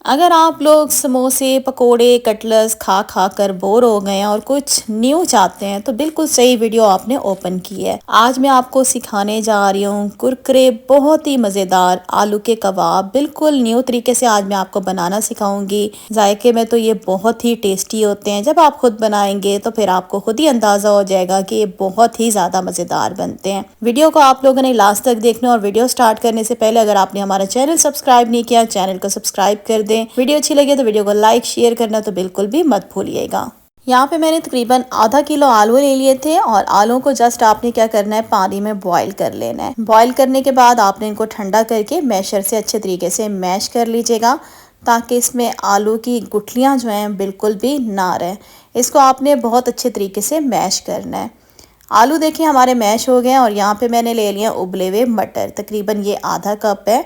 अगर आप लोग समोसे, पकोड़े, कटलेट्स खा खा कर बोर हो गए हैं और कुछ न्यू चाहते हैं तो बिल्कुल सही वीडियो आपने ओपन की है। आज मैं आपको सिखाने जा रही हूँ कुरकुरे बहुत ही मज़ेदार आलू के कबाब। बिल्कुल न्यू तरीके से आज मैं आपको बनाना सिखाऊंगी। जायके में तो ये बहुत ही टेस्टी होते हैं। जब आप खुद बनाएंगे तो फिर आपको खुद ही अंदाज़ा हो जाएगा कि ये बहुत ही ज़्यादा मज़ेदार बनते हैं। वीडियो को आप लोगों ने लास्ट तक देखना और वीडियो स्टार्ट करने से पहले अगर आपने हमारा चैनल सब्सक्राइब नहीं किया, चैनल को सब्सक्राइब कर दें। वीडियो अच्छी लगे तो वीडियो को लाइक शेयर करना तो बिल्कुल भी मत भूलिएगा। यहाँ पे मैंने तकरीबन आधा किलो आलू ले लिए थे और आलू को जस्ट आपने क्या करना है, पानी में बॉईल कर लेना है। बॉईल करने के बाद आपने इनको ठंडा करके मैशर से अच्छे तरीके से मैश कर लीजिएगा ताकि इसमें आलू की गुठलियाँ जो हैं बिल्कुल भी ना रहें। इसको आपने बहुत अच्छे तरीके से मैश करना है। आलू देखिए हमारे मैश हो गए हैं और यहाँ पे मैंने ले लिया उबले हुए मटर, तकरीबन ये आधा कप है।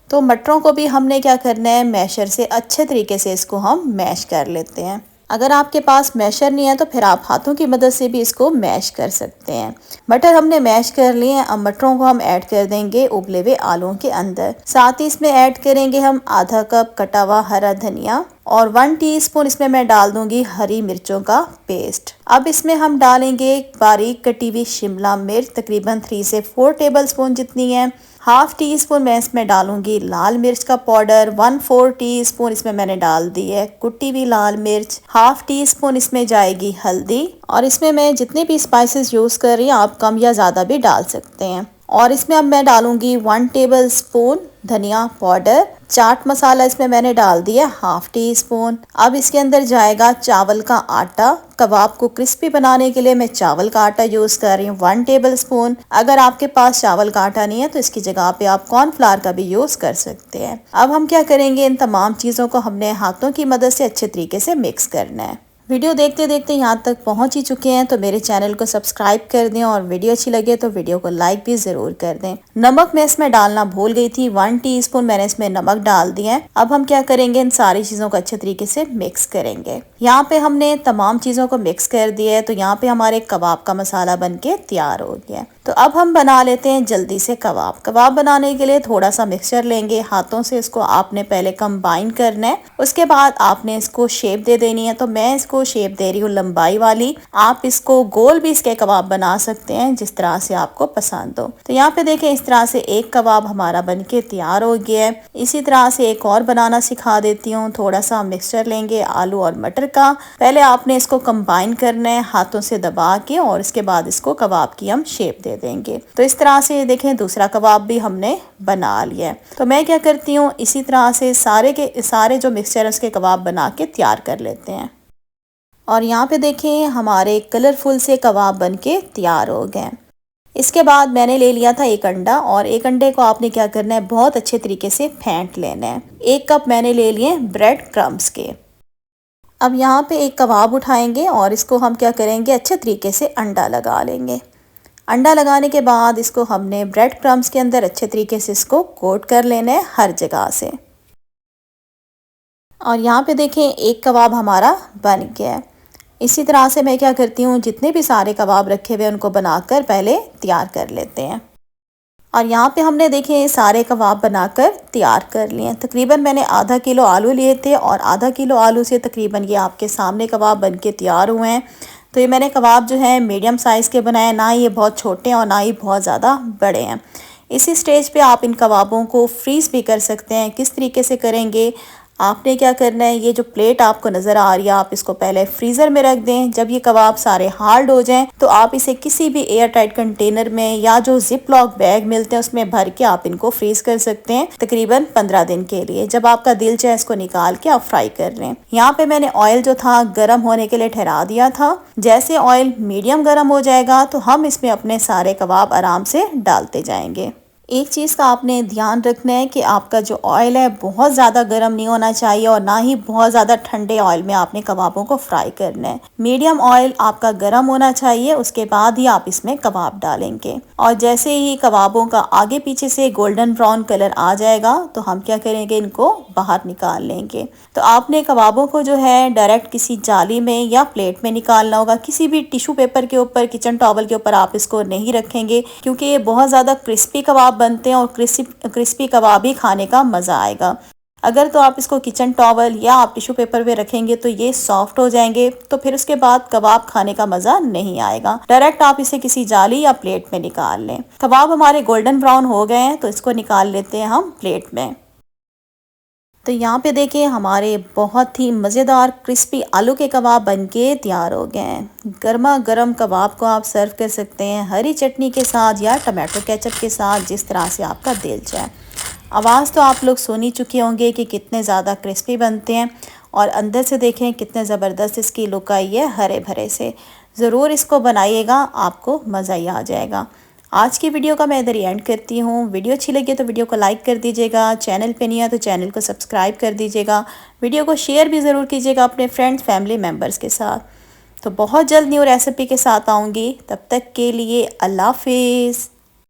तो मटरों को भी हमने क्या करना है, मैशर से अच्छे तरीके से इसको हम मैश कर लेते हैं। अगर आपके पास मैशर नहीं है तो फिर आप हाथों की मदद से भी इसको मैश कर सकते हैं। मटर हमने मैश कर लिए हैं। अब मटरों को हम ऐड कर देंगे उबले हुए आलूओं के अंदर। साथ ही इसमें ऐड करेंगे हम आधा कप कटा हुआ हरा धनिया और 1 टीस्पून इसमें मैं डाल दूंगी हरी मिर्चों का पेस्ट। अब इसमें हम डालेंगे बारीक कटी हुई शिमला मिर्च, तकरीबन 3 से 4 टेबलस्पून जितनी है। हाफ टी स्पून मैं इसमें डालूंगी लाल मिर्च का पाउडर। 1/4 टीस्पून इसमें मैंने डाल दी है कुटी हुई लाल मिर्च। हाफ टी स्पून इसमें जाएगी हल्दी और इसमें मैं जितने भी स्पाइसेस यूज कर रही हूँ आप कम या ज्यादा भी डाल सकते हैं। और इसमें अब मैं डालूंगी 1 टेबलस्पून धनिया पाउडर। चाट मसाला इसमें मैंने डाल दिया हाफ टी स्पून। अब इसके अंदर जाएगा चावल का आटा। कबाब को क्रिस्पी बनाने के लिए मैं चावल का आटा यूज कर रही हूँ 1 टेबलस्पून। अगर आपके पास चावल का आटा नहीं है तो इसकी जगह पे आप कॉर्नफ्लावर का भी यूज कर सकते हैं। अब हम क्या करेंगे, इन तमाम चीजों को हमने हाथों की मदद से अच्छे तरीके से मिक्स करना है। वीडियो देखते देखते यहाँ तक पहुँच ही चुके हैं तो मेरे चैनल को सब्सक्राइब कर दें और वीडियो अच्छी लगे तो वीडियो को लाइक भी ज़रूर कर दें। नमक मैं इसमें डालना भूल गई थी, 1 टीस्पून मैंने इसमें नमक डाल दिया है। अब हम क्या करेंगे, इन सारी चीज़ों को अच्छे तरीके से मिक्स करेंगे। यहाँ पे हमने तमाम चीज़ों को मिक्स कर दिया है तो यहाँ पे हमारे कबाब का मसाला बन के तैयार हो गया है। तो अब हम बना लेते हैं जल्दी से कबाब। कबाब बनाने के लिए थोड़ा सा मिक्सचर लेंगे, हाथों से इसको आपने पहले कंबाइन करना है। उसके बाद आपने इसको शेप दे देनी है। तो मैं इसको शेप दे रही हूँ लंबाई वाली। आप इसको गोल भी इसके कबाब बना सकते हैं जिस तरह से आपको पसंद हो। तो यहाँ पे देखें इस तरह से एक कबाब हमारा बनके तैयार हो गया है। इसी तरह से एक और बनाना सिखा देती हूँ। थोड़ा सा मिक्सचर लेंगे आलू और मटर का। पहले आपने इसको कंबाइन करना है हाथों से दबा के और इसके बाद इसको कबाब की हम शेप दे देंगे। तो इस तरह से देखें दूसरा कबाब भी हमने बना लिया है। तो मैं क्या करती हूँ, इसी तरह से सारे के सारे जो मिक्सचर है उसके कबाब बना के तैयार कर लेते हैं। और यहाँ पे देखें हमारे कलरफुल से कबाब बनके तैयार हो गए। इसके बाद मैंने ले लिया था एक अंडा और एक अंडे को आपने क्या करना है, बहुत अच्छे तरीके से फेंट लेना है। 1 कप मैंने ले लिए ब्रेड क्रम्स के। अब यहाँ पे एक कबाब उठाएंगे और इसको हम क्या करेंगे, अच्छे तरीके से अंडा लगा लेंगे। अंडा लगाने के बाद इसको हमने ब्रेड क्रम्स के अंदर अच्छे तरीके से इसको कोट कर लेना है हर जगह से। और यहाँ पे देखें एक कबाब हमारा बन गया है। इसी तरह से मैं क्या करती हूँ, जितने भी सारे कबाब रखे हुए उनको बनाकर पहले तैयार कर लेते हैं। और यहाँ पे हमने देखें सारे कबाब बनाकर तैयार कर लिए हैं। तकरीबन मैंने आधा किलो आलू लिए थे और आधा किलो आलू से तकरीबन ये आपके सामने कबाब बनके तैयार हुए हैं। तो ये मैंने कबाब जो है मीडियम साइज़ के बनाए, ना ये बहुत छोटे और ना ही बहुत ज़्यादा बड़े हैं। इसी स्टेज पे आप इन कबाबों को फ्रीज़ भी कर सकते हैं। किस तरीके से करेंगे, आपने क्या करना है, ये जो प्लेट आपको नज़र आ रही है आप इसको पहले फ्रीज़र में रख दें। जब ये कबाब सारे हार्ड हो जाएं तो आप इसे किसी भी एयर टाइट कंटेनर में या जो जिप लॉक बैग मिलते हैं उसमें भर के आप इनको फ्रीज कर सकते हैं तकरीबन 15 दिन के लिए। जब आपका दिल चाहे इसको निकाल के आप फ्राई कर लें। यहाँ पे मैंने ऑयल जो था गर्म होने के लिए ठहरा दिया था। जैसे ऑयल मीडियम गर्म हो जाएगा तो हम इसमें अपने सारे कबाब आराम से डालते जाएंगे। एक चीज़ का आपने ध्यान रखना है कि आपका जो ऑयल है बहुत ज़्यादा गर्म नहीं होना चाहिए और ना ही बहुत ज़्यादा ठंडे ऑयल में आपने कबाबों को फ्राई करना है। मीडियम ऑयल आपका गर्म होना चाहिए, उसके बाद ही आप इसमें कबाब डालेंगे। और जैसे ही कबाबों का आगे पीछे से गोल्डन ब्राउन कलर आ जाएगा तो हम क्या करेंगे, इनको बाहर निकाल लेंगे। तो आपने कबाबों को जो है डायरेक्ट किसी जाली में या प्लेट में निकालना होगा। किसी भी टिश्यू पेपर के ऊपर, किचन टॉवल के ऊपर आप इसको नहीं रखेंगे क्योंकि ये बहुत ज़्यादा क्रिस्पी कबाब बनते हैं और क्रिस्पी कबाब ही खाने का मज़ा आएगा। अगर तो आप इसको किचन टॉवल या आप टिश्यू पेपर पे रखेंगे तो ये सॉफ्ट हो जाएंगे, तो फिर उसके बाद कबाब खाने का मज़ा नहीं आएगा। डायरेक्ट आप इसे किसी जाली या प्लेट में निकाल लें। कबाब हमारे गोल्डन ब्राउन हो गए हैं तो इसको निकाल लेते हैं हम प्लेट में। तो यहाँ पे देखिए हमारे बहुत ही मज़ेदार क्रिस्पी आलू के कबाब बनके तैयार हो गए हैं। गर्मा गर्म कबाब को आप सर्व कर सकते हैं हरी चटनी के साथ या टमाटो केचप के साथ, जिस तरह से आपका दिल चाहे। आवाज़ तो आप लोग सुन ही चुके होंगे कि कितने ज़्यादा क्रिस्पी बनते हैं, और अंदर से देखें कितने ज़बरदस्त इसकी लुक आई है हरे भरे से। ज़रूर इसको बनाइएगा, आपको मज़ा ही आ जाएगा। आज की वीडियो का मैं इधर ही एंड करती हूँ। वीडियो अच्छी लगी तो वीडियो को लाइक कर दीजिएगा, चैनल पे नहीं है तो चैनल को सब्सक्राइब कर दीजिएगा, वीडियो को शेयर भी ज़रूर कीजिएगा अपने फ्रेंड्स फैमिली मेम्बर्स के साथ। तो बहुत जल्द न्यू रेसिपी के साथ आऊँगी, तब तक के लिए अल्लाह हाफिज़।